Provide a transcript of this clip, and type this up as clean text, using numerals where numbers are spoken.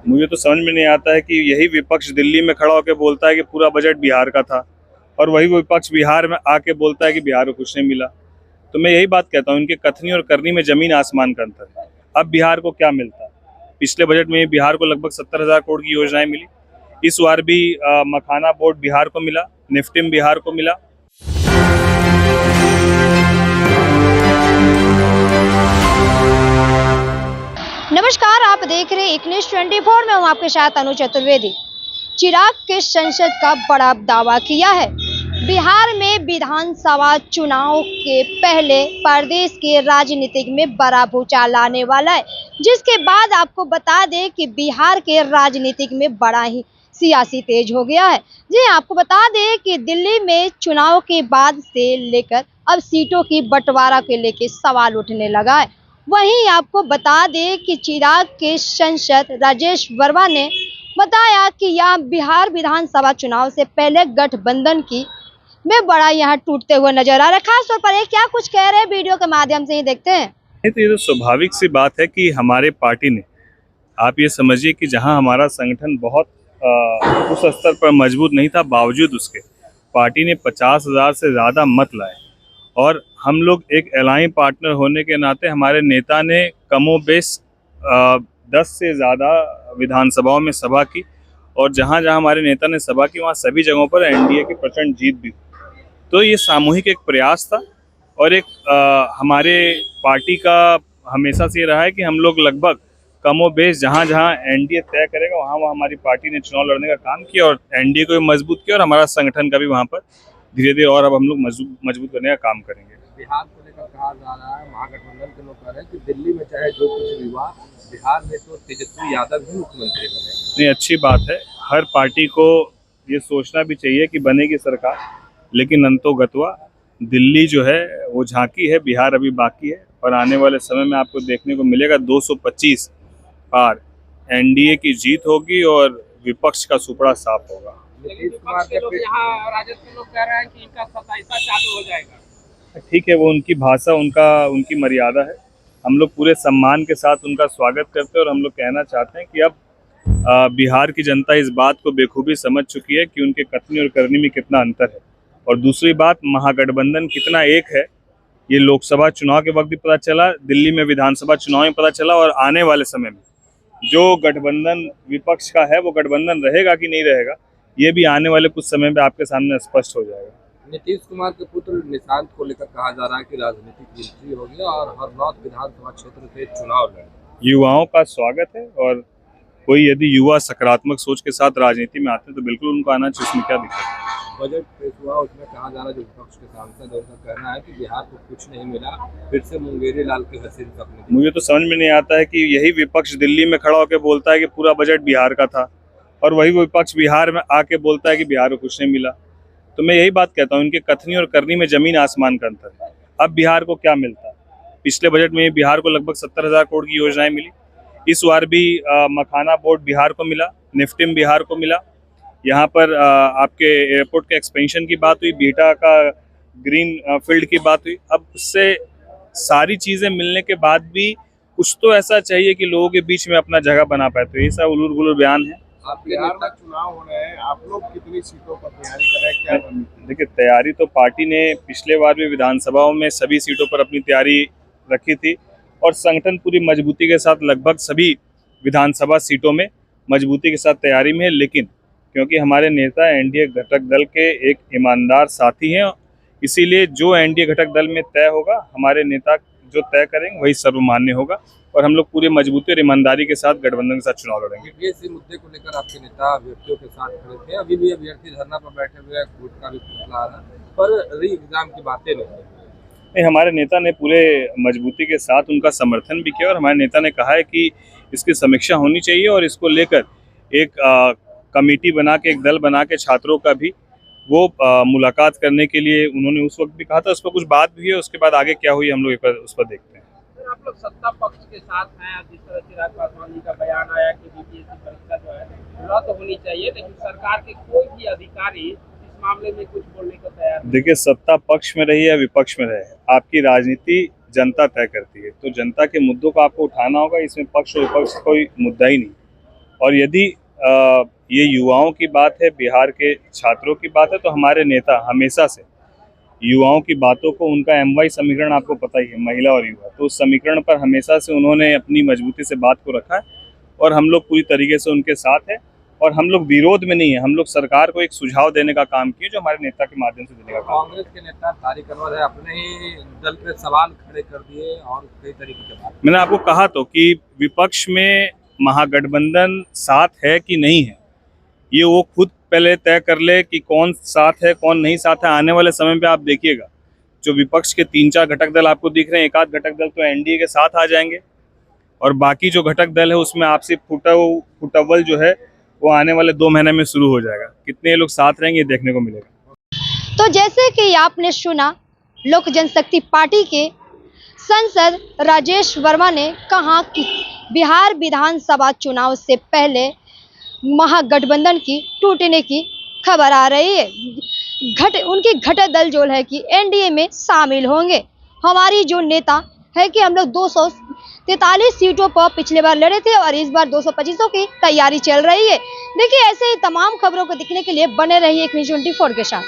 मुझे तो समझ में नहीं आता है कि यही विपक्ष दिल्ली में खड़ा होकर बोलता है कि पूरा बजट बिहार का था, और वही विपक्ष बिहार में आके बोलता है कि बिहार को कुछ नहीं मिला। तो मैं यही बात कहता हूँ, इनके कथनी और करनी में जमीन आसमान का अंतर है। अब बिहार को क्या मिलता है? पिछले बजट में बिहार को लगभग 70,000 करोड़ की योजनाएं मिली। इस बार भी मखाना बोर्ड बिहार को मिला, निफ्टिम बिहार को मिला। नमस्कार, आप देख रहे हैं इग्निस 24 में हूं आपके साथ अनु चतुर्वेदी। चिराग के संसद का बड़ा दावा किया है। बिहार में विधानसभा चुनाव के पहले प्रदेश के राजनीतिक में बड़ा भूचाल आने वाला है, जिसके बाद आपको बता दें कि बिहार के राजनीतिक में बड़ा ही सियासी तेज हो गया है। जी, आपको बता दें कि दिल्ली में चुनाव के बाद से लेकर अब सीटों की बंटवारा के लेकर सवाल उठने लगा है। वहीं आपको बता दें कि चिराग के सांसद राजेश वर्मा ने बताया कि यह बिहार विधानसभा चुनाव से पहले गठबंधन की में बड़ा यहाँ टूटते हुए नजर आ रहा है। खास तौर पर ये क्या कुछ कह रहे हैं, वीडियो के माध्यम से ही देखते हैं। तो ये तो स्वाभाविक सी बात है कि हमारे पार्टी ने, आप ये समझिए कि जहां हमारा संगठन बहुत उस स्तर पर मजबूत नहीं था, बावजूद उसके पार्टी ने 50,000 से ज़्यादा मत लाए, और हम लोग एक एलाइन पार्टनर होने के नाते हमारे नेता ने कमोबेश 10 से ज़्यादा विधानसभाओं में सभा की, और जहां जहां हमारे नेता ने सभा की वहां सभी जगहों पर एनडीए की प्रचंड जीत भी। तो ये सामूहिक एक प्रयास था, और एक हमारे पार्टी का हमेशा से ये रहा है कि हम लोग लगभग कमोबेश जहां जहां एनडीए तय करेगा वहां वहां हमारी पार्टी ने चुनाव लड़ने का काम किया, और एनडीए को भी मजबूत किया, और हमारा संगठन का भी वहां पर धीरे धीरे और अब हम लोग मजबूत करने का काम करेंगे। बिहार को लेकर कहा जा रहा है, महागठबंधन के लोग कह रहे हैं कि दिल्ली में चाहे जो कुछ भी हुआ, बिहार में तो तेजस्वी यादव ही मुख्यमंत्री बने। नहीं, अच्छी बात है। हर पार्टी को ये सोचना भी चाहिए कि बनेगी सरकार, लेकिन अंतोगत्वा दिल्ली जो है वो झांकी है, बिहार अभी बाकी है, और आने वाले समय में आपको देखने को मिलेगा 225 पार एनडीए की जीत होगी और विपक्ष का सुपड़ा साफ होगा। नीतीश कुमार के लोग यहाँ राजद के लोग कह रहे हैं कि इनका 27वां चालू हो जाएगा। ठीक है, वो उनकी भाषा, उनकी मर्यादा है। हम लोग पूरे सम्मान के साथ उनका स्वागत करते हैं, और हम लोग कहना चाहते हैं कि अब बिहार की जनता इस बात को बेखूबी समझ चुकी है कि उनके कथनी और करनी में कितना अंतर है। और दूसरी बात, महागठबंधन कितना एक है ये लोकसभा चुनाव के वक्त भी पता चला, दिल्ली में विधानसभा चुनाव में पता चला, और आने वाले समय में जो गठबंधन विपक्ष का है वो गठबंधन रहेगा कि नहीं रहेगा, ये भी आने वाले कुछ समय में आपके सामने स्पष्ट हो जाएगा। नीतीश कुमार के पुत्र निशांत को लेकर कहा जा रहा है कि राजनीतिक एंट्री होगी और हरनौत विधानसभा क्षेत्र से चुनाव लड़ेंगे। युवाओं का स्वागत है, और कोई यदि युवा सकारात्मक सोच के साथ राजनीति में आते हैं तो बिल्कुल उनको आना चाहिए, उसमें क्या दिक्कत है। बजट पेश हुआ, उसमें कहा जा रहा है, जो विपक्ष के सांसद है उनका कहना है कि बिहार को कुछ नहीं मिला, फिर से मुंगेरी लाल की हसीन सपने। मुझे तो समझ में नहीं आता है कि यही विपक्ष दिल्ली में खड़ा होकर बोलता है कि पूरा बजट बिहार का था, और वही विपक्ष बिहार में आके बोलता है कि बिहार को कुछ नहीं मिला। तो मैं यही बात कहता हूँ, इनके कथनी और करनी में जमीन आसमान का अंतर है। अब बिहार को क्या मिलता है? पिछले बजट में बिहार को लगभग 70,000 करोड़ की योजनाएं मिली। इस बार भी मखाना बोर्ड बिहार को मिला, निफ्टिम बिहार को मिला। यहाँ पर आपके एयरपोर्ट के एक्सपेंशन की बात हुई, बीटा का ग्रीन फील्ड की बात हुई। अब उससे सारी चीज़ें मिलने के बाद भी कुछ तो ऐसा चाहिए कि लोगों के बीच में अपना जगह बना पाए। तो ये सब उलूर गुलूर बयान है। आप बिहार में चुनाव हो रहे हैं, आप लोग कितनी सीटों पर तैयारी कर रहे हैं, क्या रणनीति? देखिए, तैयारी तो पार्टी ने पिछले बार भी विधानसभाओं में सभी सीटों पर अपनी तैयारी रखी थी, और संगठन पूरी मजबूती के साथ लगभग सभी विधानसभा सीटों में मजबूती के साथ तैयारी में है। लेकिन क्योंकि हमारे नेता एनडीए घटक दल के एक ईमानदार साथी हैं, इसीलिए जो एनडीए घटक दल में तय होगा, हमारे नेता जो तय करेंगे वही सर्वमान्य होगा, और हम लोग पूरी मजबूती और ईमानदारी के साथ गठबंधन के साथ चुनाव लड़ेंगे। इस मुद्दे को लेकर आपके नेता अभ्यर्थियों के साथ खड़े थे, अभी भी अभ्यर्थी धरना पर बैठे हुए हैं, वोट का भी फैसला आ रहा है, पर री एग्जाम की बातें नहीं। हमारे नेता ने पूरे मजबूती के साथ उनका समर्थन भी किया, और हमारे नेता ने कहा है कि इसकी समीक्षा होनी चाहिए, और इसको लेकर एक कमेटी बना के, एक दल बना के छात्रों का भी वो मुलाकात करने के लिए उन्होंने उस वक्त भी कहा था। उस पर कुछ बात भी है, उसके बाद आगे क्या हुई हम लोग उस पर देखते हैं। आप लोग सत्ता पक्ष के साथ हैं, जिस तरह चिराग पासवान जी का बयान आया कि बीपीएससी परीक्षा जो है रद्द होनी चाहिए, लेकिन सरकार के कोई भी अधिकारी इस मामले में कुछ बोलने को तैयार नहीं। देखिए, सत्ता पक्ष में रही या विपक्ष में रहे, आपकी राजनीति जनता तय करती है। तो जनता के मुद्दों को आपको उठाना होगा, इसमें पक्ष और विपक्ष कोई मुद्दा ही नहीं। और यदि ये युवाओं की बात है, बिहार के छात्रों की बात है, तो हमारे नेता हमेशा से युवाओं की बातों को, उनका MY समीकरण आपको पता ही है, महिला और युवा, तो उस समीकरण पर हमेशा से उन्होंने अपनी मजबूती से बात को रखा है और हम लोग पूरी तरीके से उनके साथ हैं। और हम लोग विरोध में नहीं है, हम लोग सरकार को एक सुझाव देने का काम किए, जो हमारे नेता के माध्यम से देने का काम। कांग्रेस के नेता तारिक अनवर है अपने ही दल पे सवाल खड़े कर दिए और कई तरीके के बात। मैंने आपको कहा तो कि विपक्ष में महागठबंधन साथ है कि नहीं है, ये वो खुद पहले तय कर ले कि कौन साथ है कौन नहीं साथ है। आने वाले समय पे आप देखिएगा, जो विपक्ष के 3-4 घटक दल आपको दिख रहे हैं, एक आध घटक दल तो NDA के साथ आ जाएंगे और बाकी जो घटक दल है उसमें आपसी फुटअव्वल जो है वो आने वाले 2 महीने में शुरू हो जाएगा। कितने लोग साथ रहेंगे, ये देखने को मिलेगा। तो जैसे कि आपने सुना, लोक जनशक्ति पार्टी के सांसद राजेश वर्मा ने कहा कि बिहार विधानसभा चुनाव से पहले महागठबंधन की टूटने की खबर आ रही है। उनकी घटक दल जो है कि NDA में शामिल होंगे। हमारी जो नेता है कि हम लोग 243 सीटों पर पिछले बार लड़े थे और इस बार 225 की तैयारी चल रही है। देखिए, ऐसे ही तमाम खबरों को देखने के लिए बने रहिए एक न्यूज़ 24 के साथ।